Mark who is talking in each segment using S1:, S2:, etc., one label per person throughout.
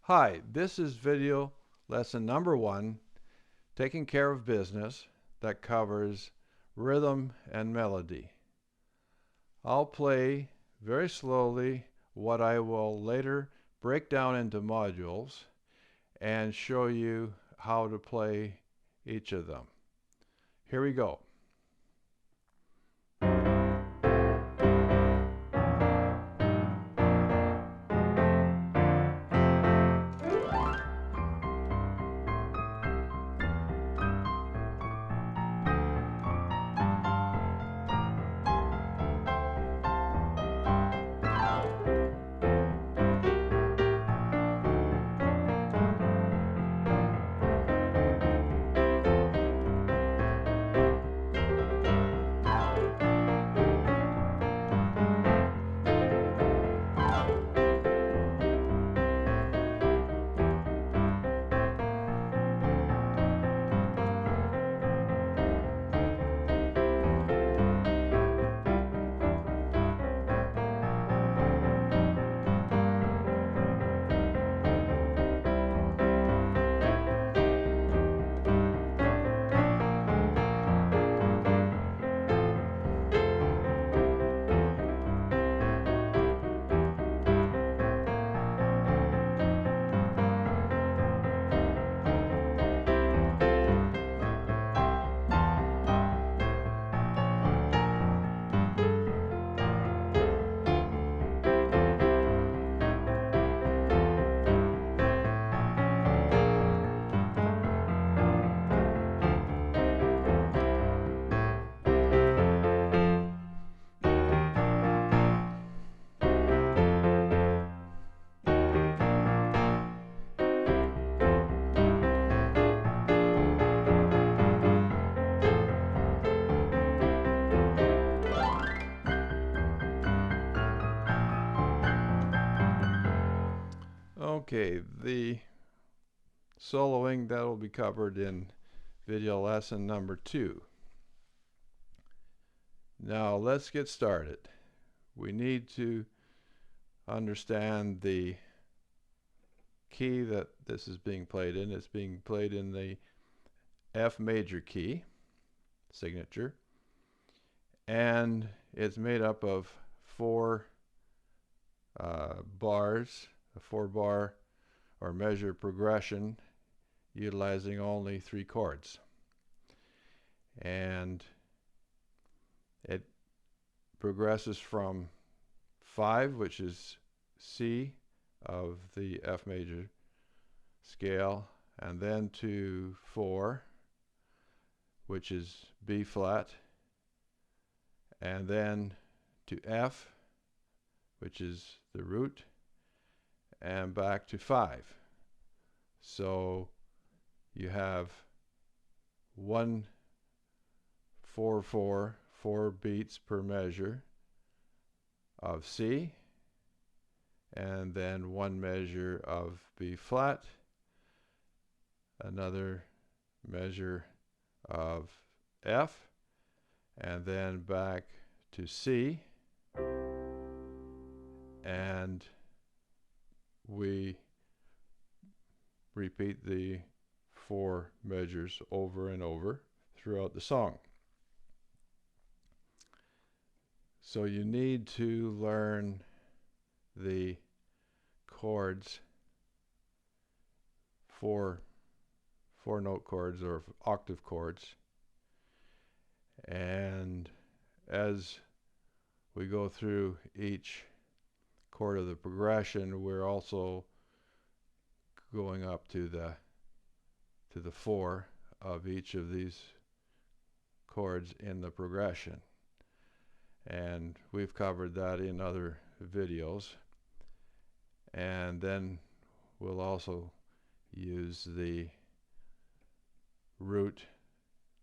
S1: Hi, this is video lesson number 1, Taking Care of Business, that covers rhythm and melody. I'll play very slowly what I will later break down into modules and show you how to play each of them. Here we go. Okay, the soloing that will be covered in video lesson number 2. Now let's get started. We need to understand the key that this is being played in. It's being played in the F major key signature, and it's made up of 4 bars, a 4-bar or measure progression utilizing only 3 chords, and it progresses from 5, which is C of the F major scale, and then to 4, which is B flat, and then to F, which is the root, and back to 5. So you have 1 4 4 4 beats per measure of C, and then 1 measure of B flat, another measure of F, and then back to C, and we repeat the 4 measures over and over throughout the song. So you need to learn the chords, 4 note chords or octave chords, and as we go through each chord of the progression, we're also going up to the 4 of each of these chords in the progression, and we've covered that in other videos. And then we'll also use the root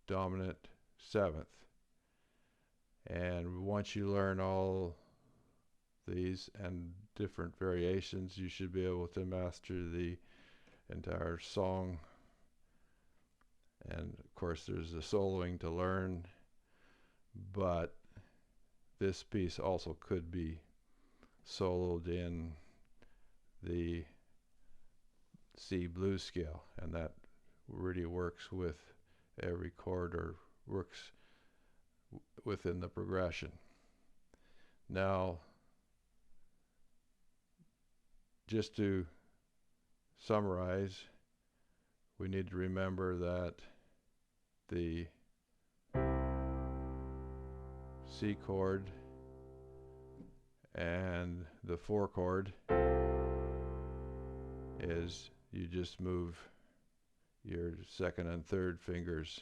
S1: dominant 7th, and once you learn all these and different variations, you should be able to master the entire song. And of course there's the soloing to learn, but this piece also could be soloed in the C blues scale, and that really works with every chord, or works within the progression. Now, just to summarize, we need to remember that the C chord and the 4 chord is, you just move your second and third fingers,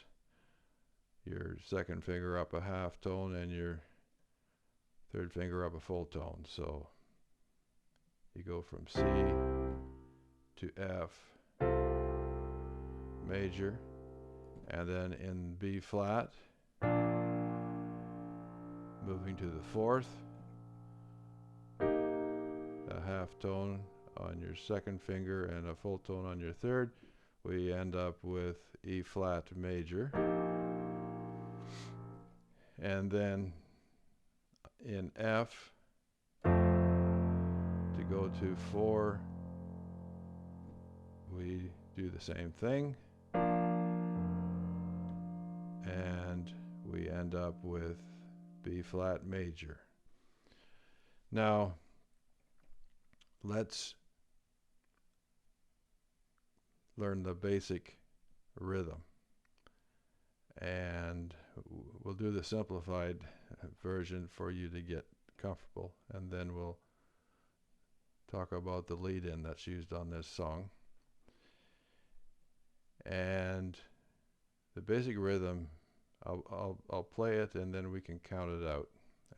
S1: your second finger up a half tone and your third finger up a full tone. So you go from C to F major, and then in B flat, moving to the 4th, a half tone on your second finger and a full tone on your third, we end up with E flat major. And then in F, to go to 4, we do the same thing, and we end up with B flat major. Now, let's learn the basic rhythm, and we'll do the simplified version for you to get comfortable, and then we'll talk about the lead-in that's used on this song. And the basic rhythm, I'll play it, and then we can count it out,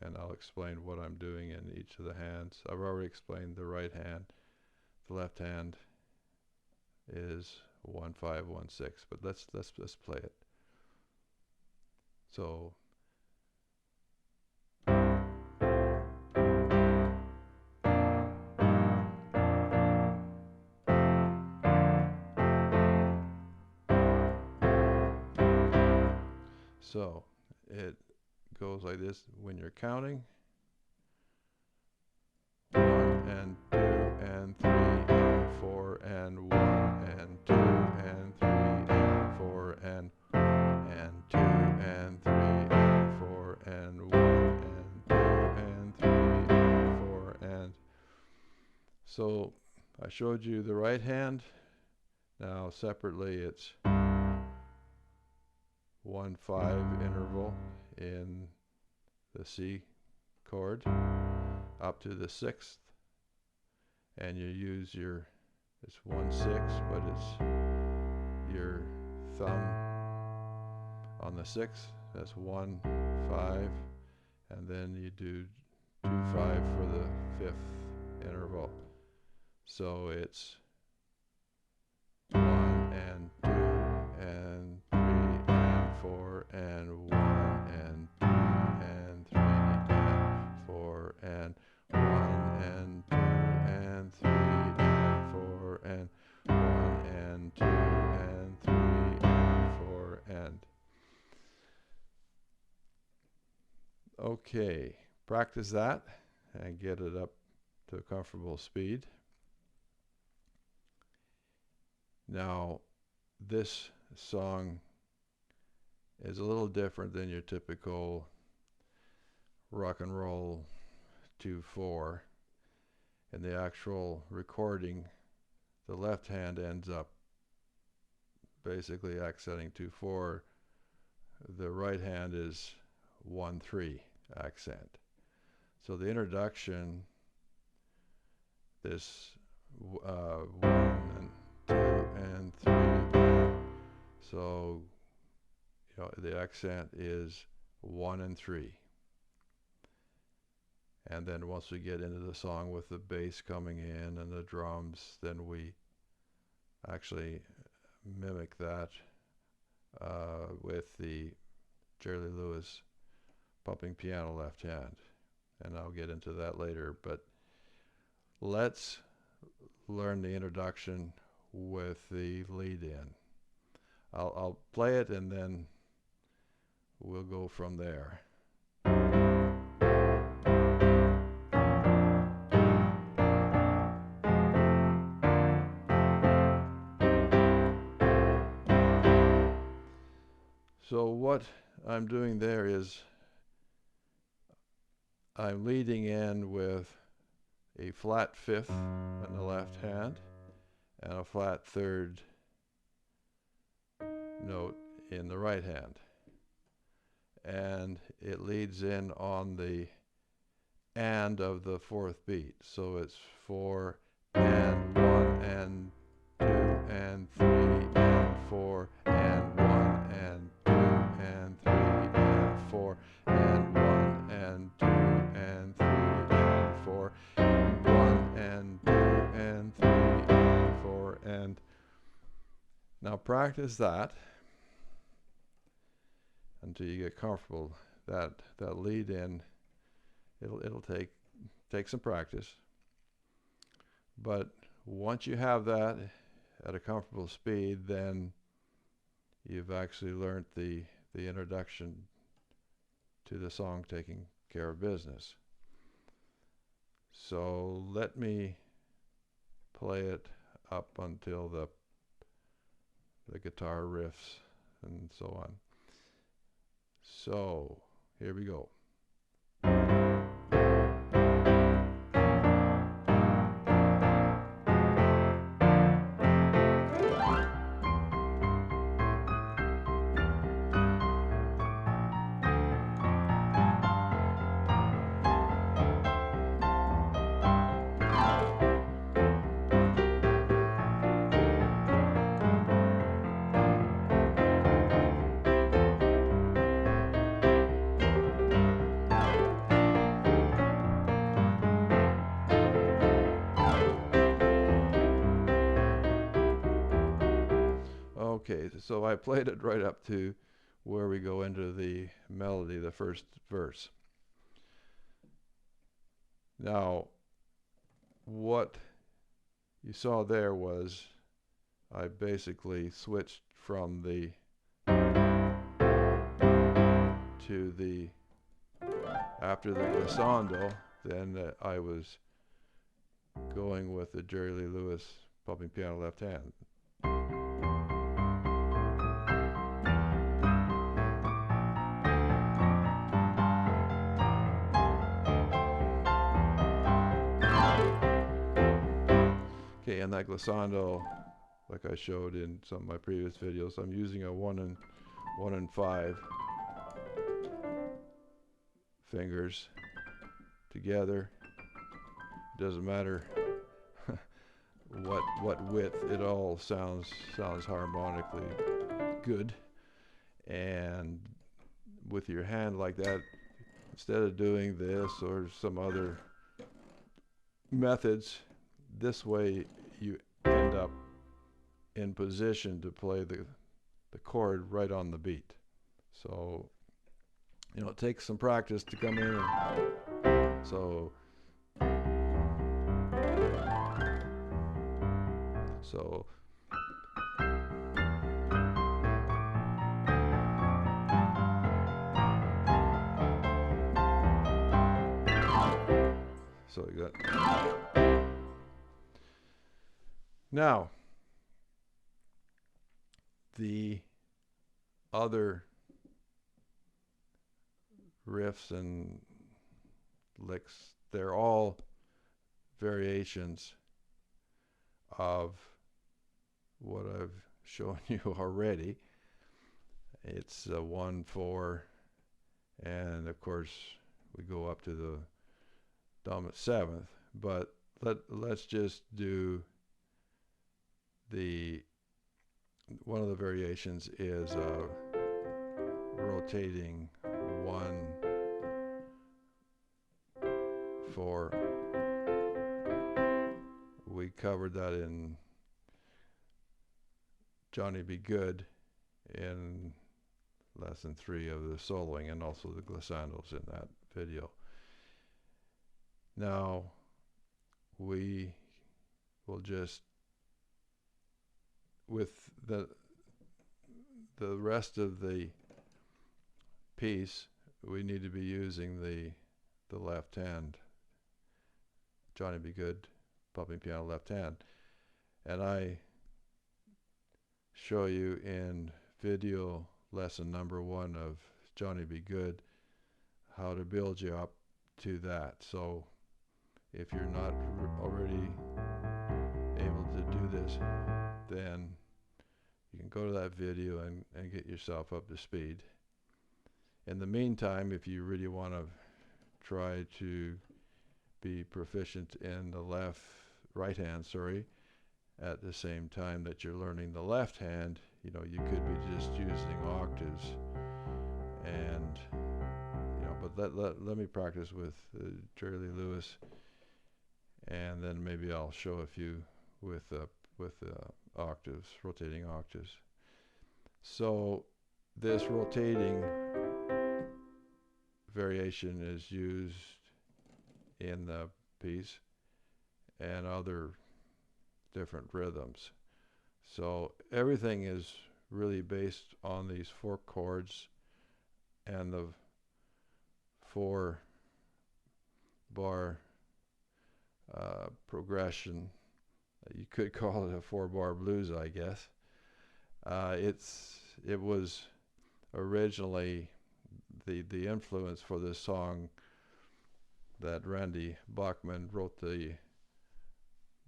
S1: and I'll explain what I'm doing in each of the hands. I've already explained the right hand. The left hand is 1 5 1 6, but let's play it. So it goes like this when you're counting: 1 and 2 and 3 and 4 and 1 and 2 and 3 and 4 and 2 and 3 and 4 and 1 and 2 and 3 and 4 and. So I showed you the right hand. Now separately, it's 1 5 interval in the C chord up to the 6th, and you use it's 1 6, but it's your thumb on the 6th. That's 1 5, and then you do 2 5 for the 5th interval. So it's 1 and 2 and 3 and 4 and 1 and 2 and 3 and 4 and 1 and 2 and 3 and 4 and 1 and 2 and 3 and 4 and. Okay, practice that and get it up to a comfortable speed. Now, this song is a little different than your typical rock and roll 2/4. In the actual recording, the left hand ends up basically accenting 2/4. The right hand is 1/3 accent. So the introduction, this 1 and 2 and 3, so the accent is 1 and 3. And then once we get into the song with the bass coming in and the drums, then we actually mimic that with the Jerry Lee Lewis pumping piano left hand. And I'll get into that later, but let's learn the introduction with the lead in. I'll play it and then we'll go from there. So what I'm doing there is I'm leading in with a flat fifth in the left hand and a flat third note in the right hand. And it leads in on the and of the fourth beat. So it's 4 and 1 and 2 and 3 and 4 and 1 and 2 and 3 and 4 and 1 and 2 and 3 and 4 and 1 and 2 and 3 and 4 and now practice that until you get comfortable. That lead in, it'll take some practice, but once you have that at a comfortable speed, then you've actually learned the introduction to the song Taking Care of Business. So let me play it up until the guitar riffs and so on. So here we go. Okay, so I played it right up to where we go into the melody, the first verse. Now, what you saw there was I basically switched from the to the after the glissando, then I was going with the Jerry Lee Lewis pumping piano left hand. Okay, and that glissando, like I showed in some of my previous videos, I'm using a 1 and 5 fingers together. It doesn't matter what width, it all sounds harmonically good. And with your hand like that, instead of doing this or some other methods, this way you end up in position to play the chord right on the beat. So, you know, it takes some practice to come in and so you got. Now, the other riffs and licks, they're all variations of what I've shown you already. It's 1, 4, and of course we go up to the dominant 7th, but let's just do one of the variations is rotating 1, 4. We covered that in Johnny Be Good in lesson 3 of the soloing, and also the glissandos in that video. Now we will just, with the rest of the piece, we need to be using the left hand, Johnny Be Good, pumping piano left hand. And I show you in video lesson number 1 of Johnny Be Good, how to build you up to that. So if you're not already able to do this, then you can go to that video and get yourself up to speed. In the meantime, if you really want to try to be proficient in the right hand, at the same time that you're learning the left hand, you know, you could be just using octaves. And, you know, but let me practice with Jerry Lee Lewis, and then maybe I'll show a few with octaves, rotating octaves. So this rotating variation is used in the piece and other different rhythms. So everything is really based on these 4 chords and the 4-bar progression. You could call it a 4-bar blues, I guess. It was originally the influence for this song that Randy Bachman wrote the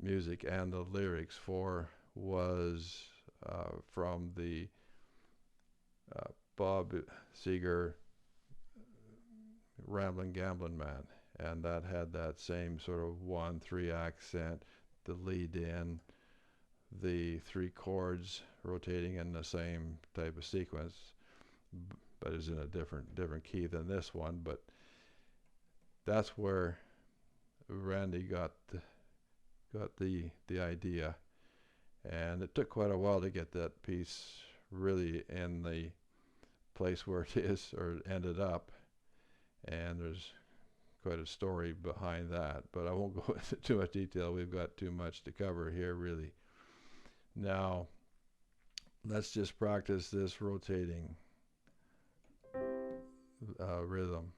S1: music and the lyrics for was from the Bob Seger Ramblin' Gamblin' Man, and that had that same sort of 1-3 accent, the lead in, the 3 chords rotating in the same type of sequence, but is in a different key than this one. But that's where Randy got the idea, and it took quite a while to get that piece really in the place where it is or ended up, and there's quite a story behind that, but I won't go into too much detail. We've got too much to cover here, really. Now let's just practice this rotating rhythm.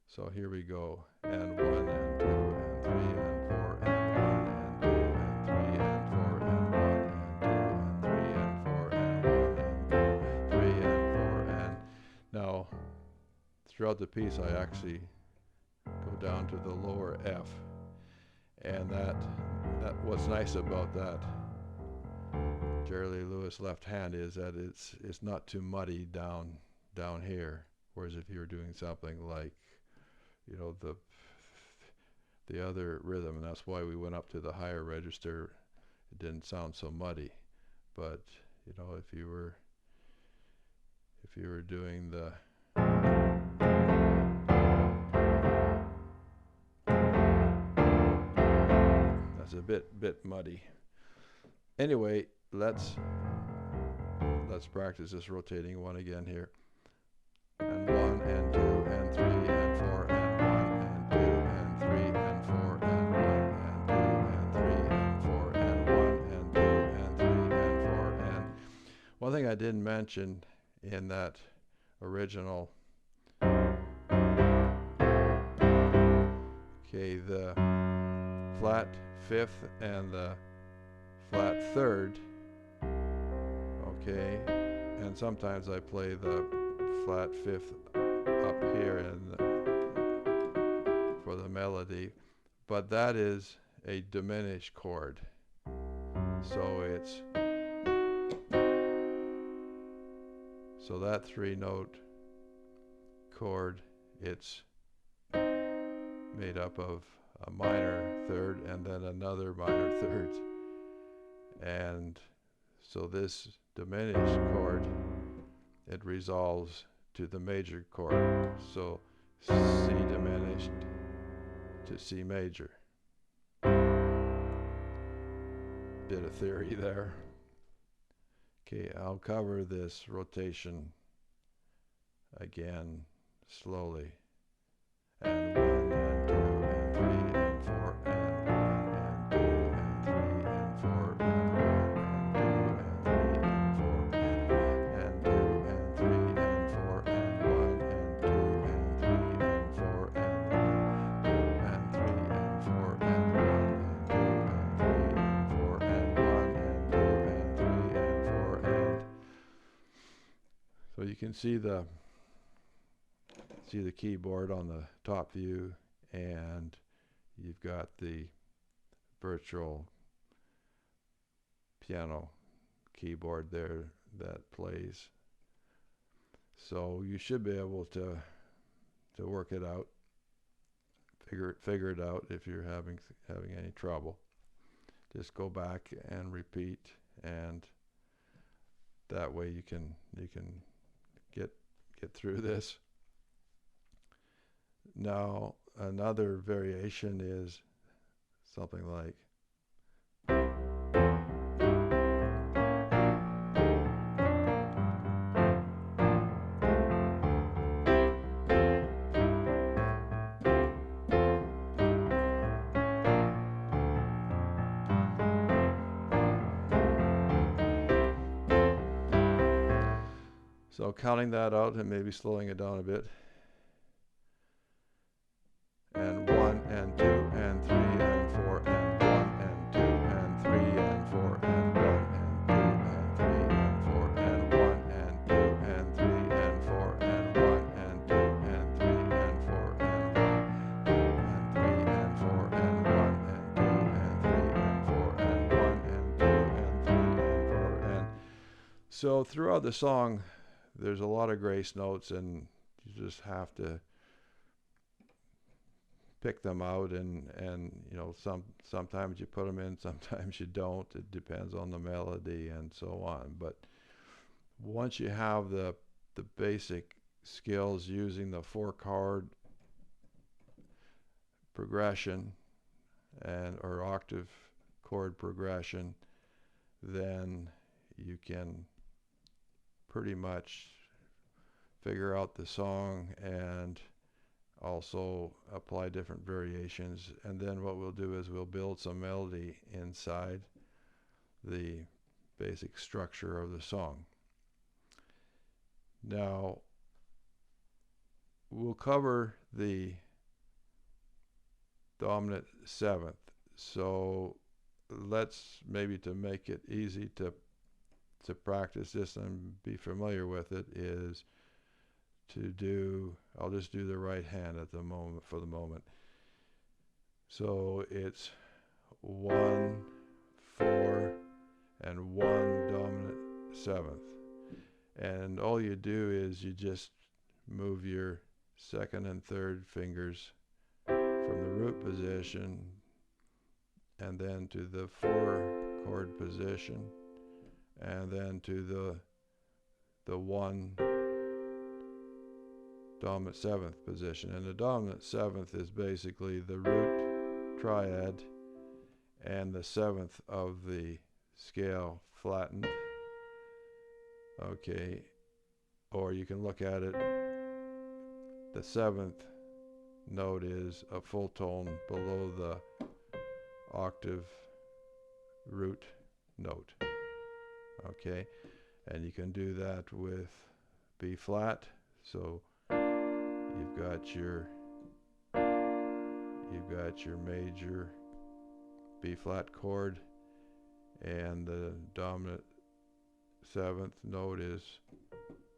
S1: So here we go, and 1 and 2 and 3 and 4 and 1 and 2 and 3 and 4 and 1 and 2 and 3 and 4 and 1 and 2 and 3 and 4 and now throughout the piece I actually go down to the lower F, and that what's nice about that Jerry Lee Lewis left hand is that it's not too muddy down here, whereas if you were doing something like, you know, the other rhythm, and that's why we went up to the higher register, it didn't sound so muddy. But you know, if you were doing the that's a bit muddy. Anyway, let's practice this rotating one again here. And 1 and 2 and 3 and 4 and 1 and 2 and 3 and 4 and 1 and 2 and 3 and 4 and 1 and 2 and 3 and 4 and one thing I didn't mention in that original, okay, the flat 5th and the flat 3rd, okay, and sometimes I play the flat 5th up here for the melody, but that is a diminished chord. So that 3-note chord, it's made up of a minor 3rd and then another minor 3rd, and so this diminished chord, it resolves to the major chord, so C diminished to C major. Bit of theory there. Okay, I'll cover this rotation again slowly. And 1 and 2 and 3 and 4 and 1 and 2 and 3 and 4 and 1 and 2 and 3 and 4 and 1 and 2 and 3 and 4 and 1 and 2 and 3 and 4 and 1 and 2 and 3 and 4 and 1 and 2 and 3 and 4 and so you you can see the keyboard on the top view, and you've got the virtual piano keyboard there that plays. So you should be able to work it out, figure it out. If you're having any trouble, just go back and repeat, and that way you can get through this. Now another variation is something like so counting that out and maybe slowing it down a bit. And 1 and 2 and 3 and 4 and 1 and 2 and 3 and 4 and 1 and 2 and 3 and 4 and 1 and 2 and 3 and 4 and 1 and 2 and 3 and 4 and 1 and 3 and 4 and 1 and 2 and 3 and 4 and 1 and 2 and 3 and 4 and so throughout the song there's a lot of grace notes, and you just have to pick them out, and you know, sometimes you put them in, sometimes you don't. It depends on the melody and so on. But once you have the basic skills using the 4-chord progression or octave chord progression, then you can pretty much figure out the song and also apply different variations. And then what we'll do is we'll build some melody inside the basic structure of the song. Now we'll cover the dominant 7th. So let's, maybe to make it easy to practice this and be familiar with it, is to do, I'll just do the right hand at the moment, for the moment. So it's 1, 4, and 1 dominant 7th. And all you do is you just move your 2nd and 3rd fingers from the root position and then to the 4-chord position, and then to the 1 dominant 7th position. And the dominant 7th is basically the root triad and the 7th of the scale flattened. Okay, or you can look at it, the 7th note is a full tone below the octave root note. Okay, and you can do that with B flat. So you've got your major B flat chord, and the dominant 7th note is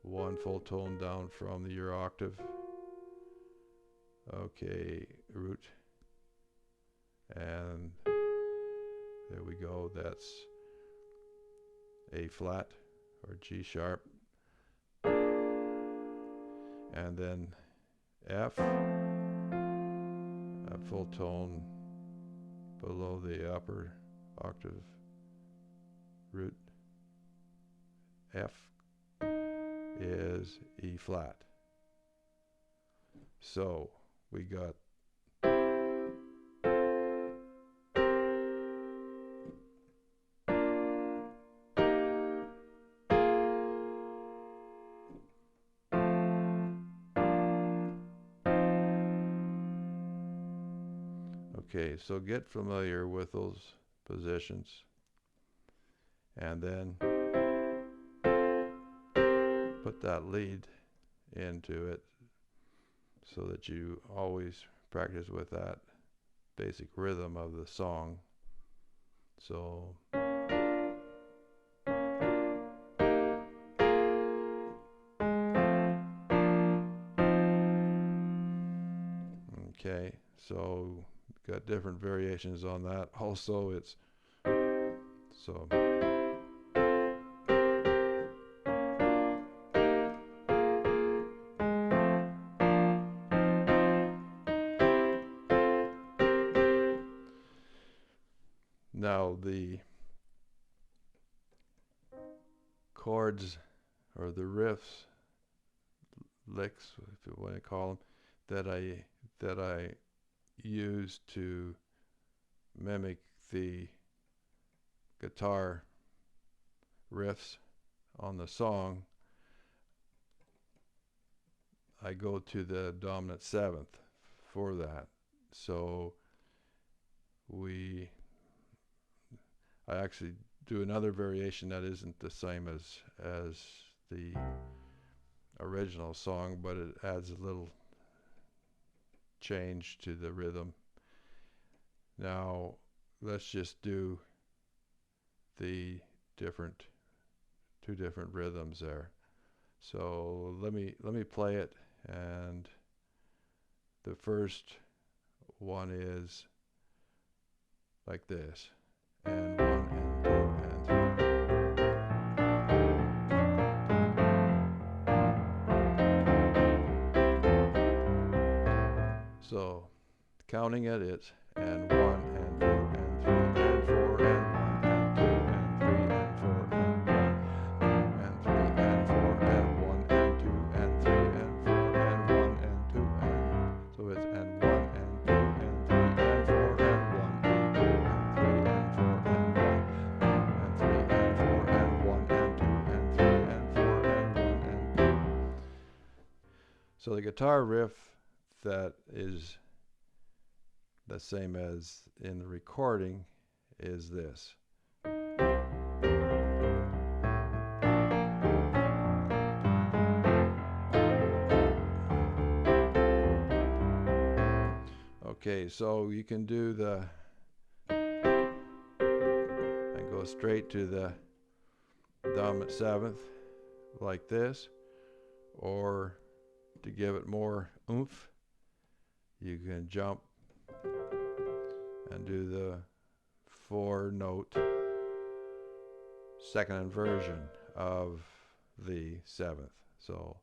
S1: 1 full tone down from your octave. Okay, root, and there we go. That's A flat or G sharp, and then F, a full tone below the upper octave root. F is E flat. So we got okay, so get familiar with those positions, and then put that lead into it so that you always practice with that basic rhythm of the song. So Okay, so got different variations on that. Also, it's so. Now the chords or the riffs, licks, if you want to call them, that I use to mimic the guitar riffs on the song, I go to the dominant seventh for that. So I actually do another variation that isn't the same as the original song, but it adds a little change to the rhythm. Now let's just do the two different rhythms there. So let me play it, and the first one is like this, and 1 and 2 and 3. So counting it, it's and 1 and 2 and 3 and 4 and 1 and 2 and 3 and 4 and 1 and 3 and 4 and 1 and 2 and 3 and 4 and 1 and 2 and so it's and 1 and 2 and 3 and 4 and 1 and 2 and 3 and 4 and 1 and 3 and 4 and 1 and 2 and 3 and 4 and 1 and 2. So the guitar riff that is the same as in the recording is this. Okay, so you can do the and go straight to the dominant seventh like this, or to give it more oomph, you can jump and do the 4-note second inversion of the seventh. So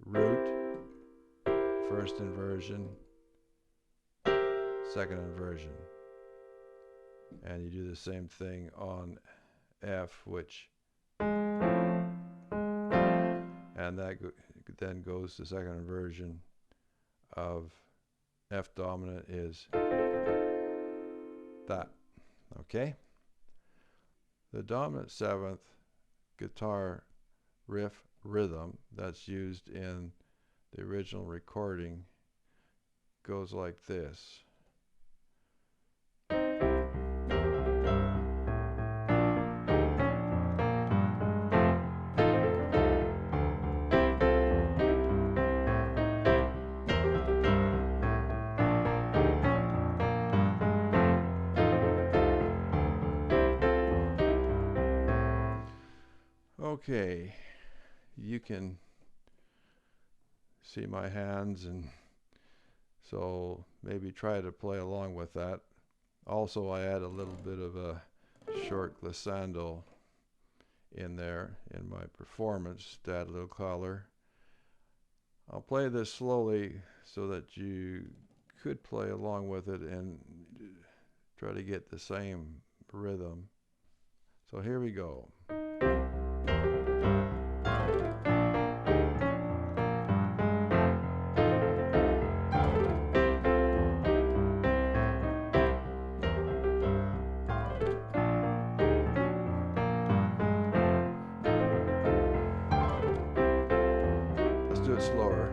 S1: root, first inversion, second inversion, and you do the same thing on F, which and that then goes to second inversion of F dominant is that. Okay, the dominant seventh guitar riff rhythm that's used in the original recording goes like this. Okay, you can see my hands, and so maybe try to play along with that. Also, I add a little bit of a short glissando in there in my performance to add a little color. I'll play this slowly so that you could play along with it and try to get the same rhythm. So here we go. Let's do it slower.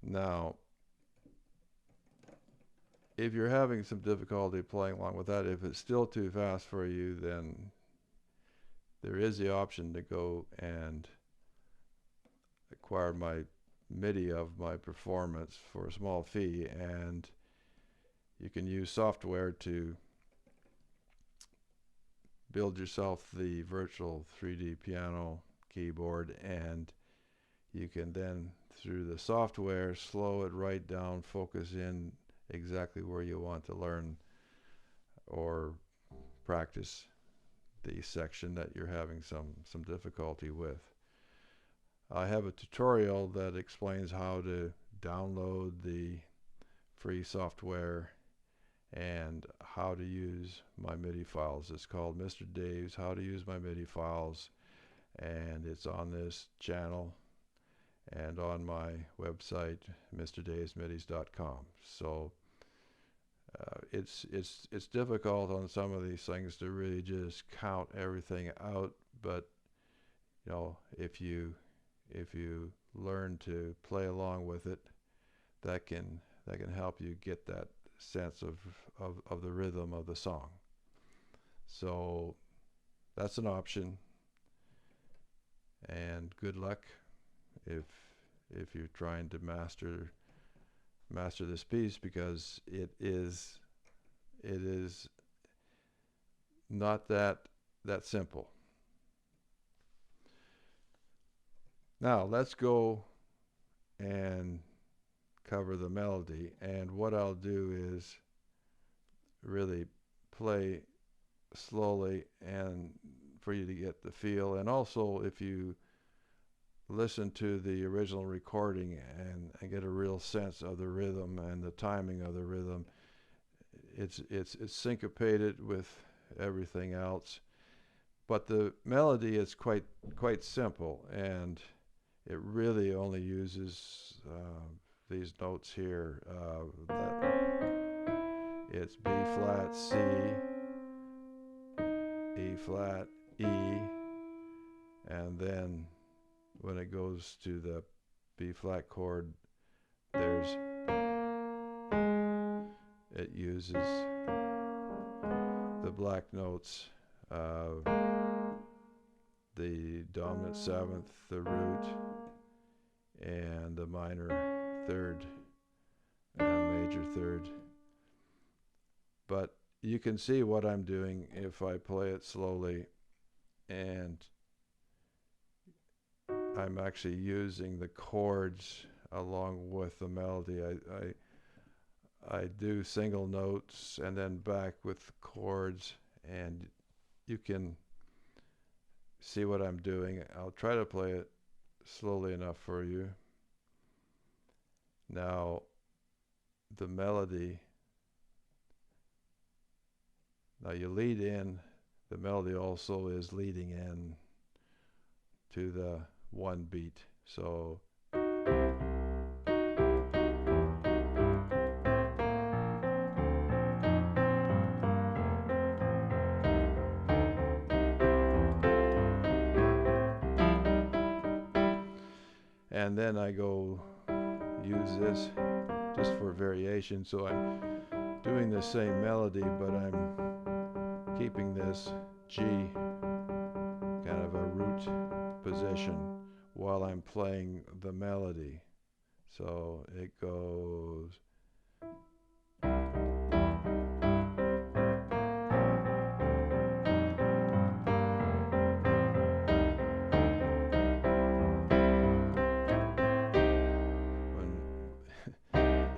S1: Now, if you're having some difficulty playing along with that, if it's still too fast for you, then there is the option to go and acquire my MIDI of my performance for a small fee, and you can use software to build yourself the virtual 3D piano keyboard, and you can then, through the software, slow it right down, focus in exactly where you want to learn or practice the section that you're having some difficulty with. I have a tutorial that explains how to download the free software and how to use my MIDI files. It's called Mr. Dave's How to Use My MIDI Files, and it's on this channel and on my website, mrdavesmidis.com. So it's difficult on some of these things to really just count everything out, but you know, if you learn to play along with it, that can help you get that sense of the rhythm of the song. So that's an option, and good luck if you're trying to master this piece, because it is not that simple. Now let's go and cover the melody, and what I'll do is really play slowly and for you to get the feel. And also, if you listen to the original recording and get a real sense of the rhythm and the timing of the rhythm, it's syncopated with everything else, but the melody is quite simple, and it really only uses these notes here. It's B flat, C, E flat, E, and then when it goes to the B flat chord, it uses the black notes, the dominant seventh, the root, and the minor third and major third. But you can see what I'm doing if I play it slowly, and I'm actually using the chords along with the melody. I do single notes and then back with chords, and you can see what I'm doing. I'll try to play it slowly enough for you. Now, the melody, now you lead in, the melody also is leading in to the one beat. So and then I go use this just for variation. So I'm doing the same melody, but I'm keeping this G kind of a root position while I'm playing the melody. So it goes.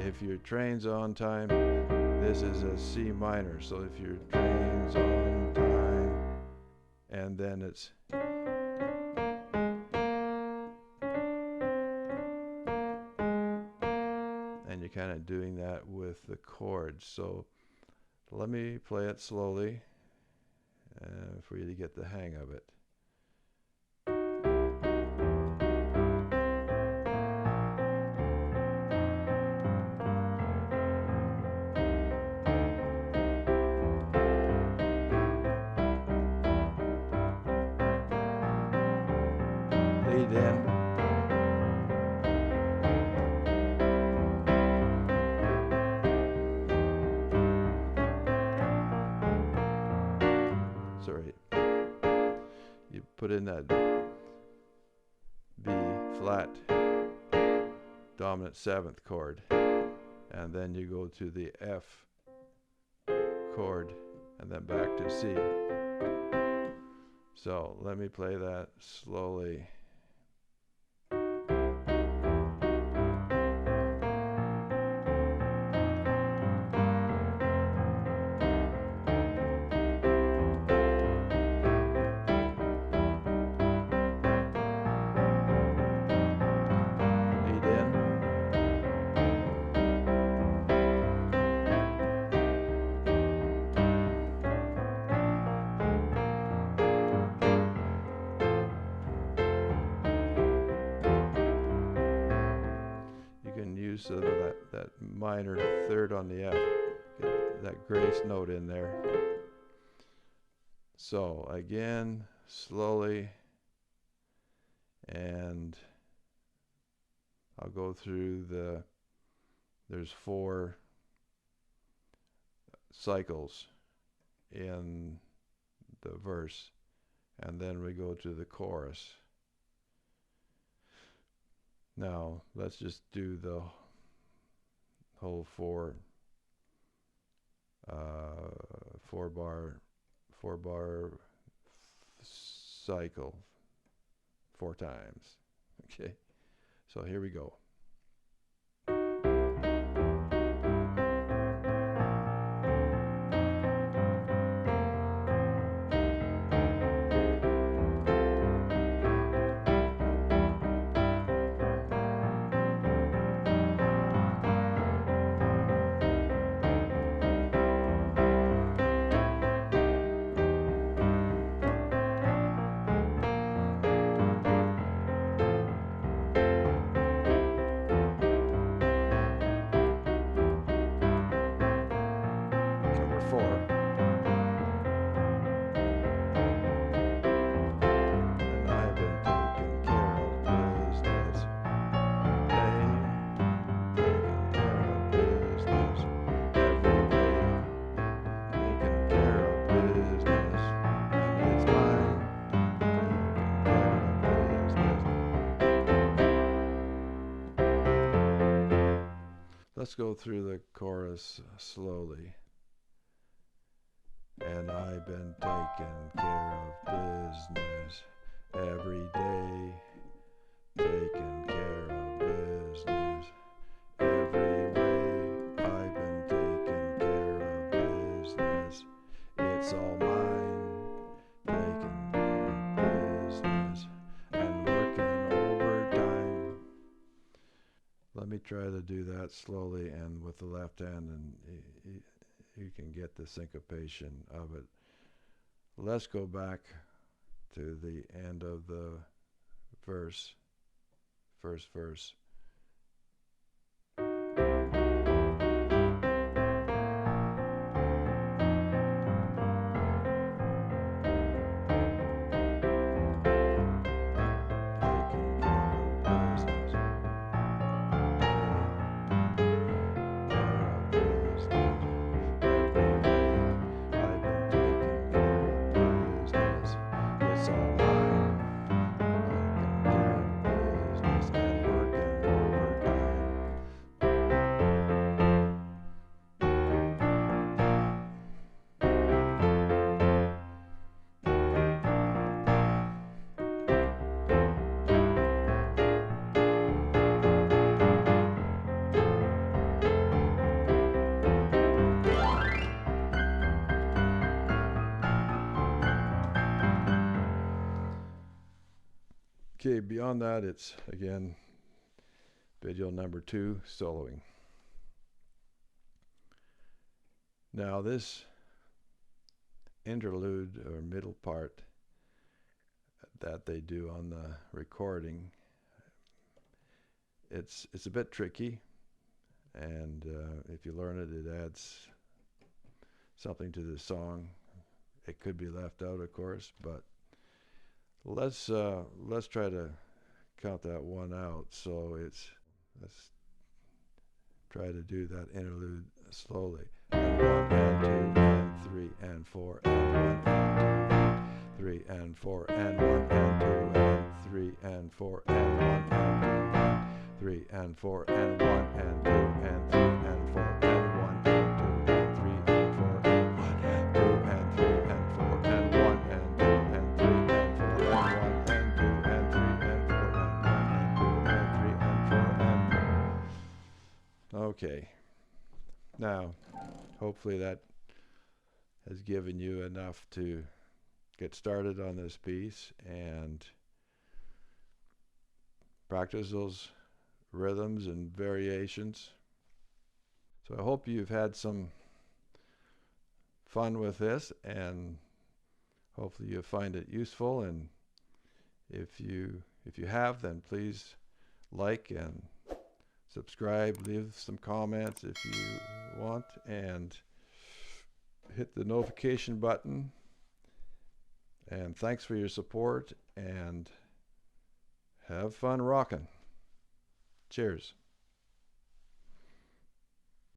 S1: If your train's on time, this is a C minor. So if your train's on time, and then it's and you're kind of doing that with the chords. So let me play it slowly for you to get the hang of it. Lead in. Sorry. You put in that B flat dominant seventh chord, and then you go to the F chord and then back to C. So let me play that slowly. So that minor third on the F, get that grace note in there. So again, slowly, and I'll go through there's 4 cycles in the verse, and then we go to the chorus. Now let's just do the whole 4 bar cycle 4 times. Okay, so here we go. Let's go through the chorus slowly. And I've been taking care of business every day, taking care of business every way. I've been taking care of business, it's all mine, taking care of business and working overtime. Let me try to do that slowly and with the left hand, and you can get the syncopation of it. Let's go back to the end of the verse, first verse. Okay, beyond that, it's again video number 2, soloing. Now this interlude or middle part that they do on the recording, it's a bit tricky, and if you learn it, it adds something to the song. It could be left out, of course, but let's try to count that one out. So let's try to do that interlude slowly. And 1 and 2 and 3 and 4 and 1 and 2 and 3 and 4 and 1 and 2 and 3 and 4 and 1 and 2 and 3 and 4 and 1 and 2 and 3 and 4 and 1 and 2 and 3 and 4 and 1 Okay. Now, hopefully that has given you enough to get started on this piece and practice those rhythms and variations. So I hope you've had some fun with this, and hopefully you find it useful. And if you have, then please like and subscribe, leave some comments if you want, and hit the notification button. And thanks for your support, and have fun rocking. Cheers.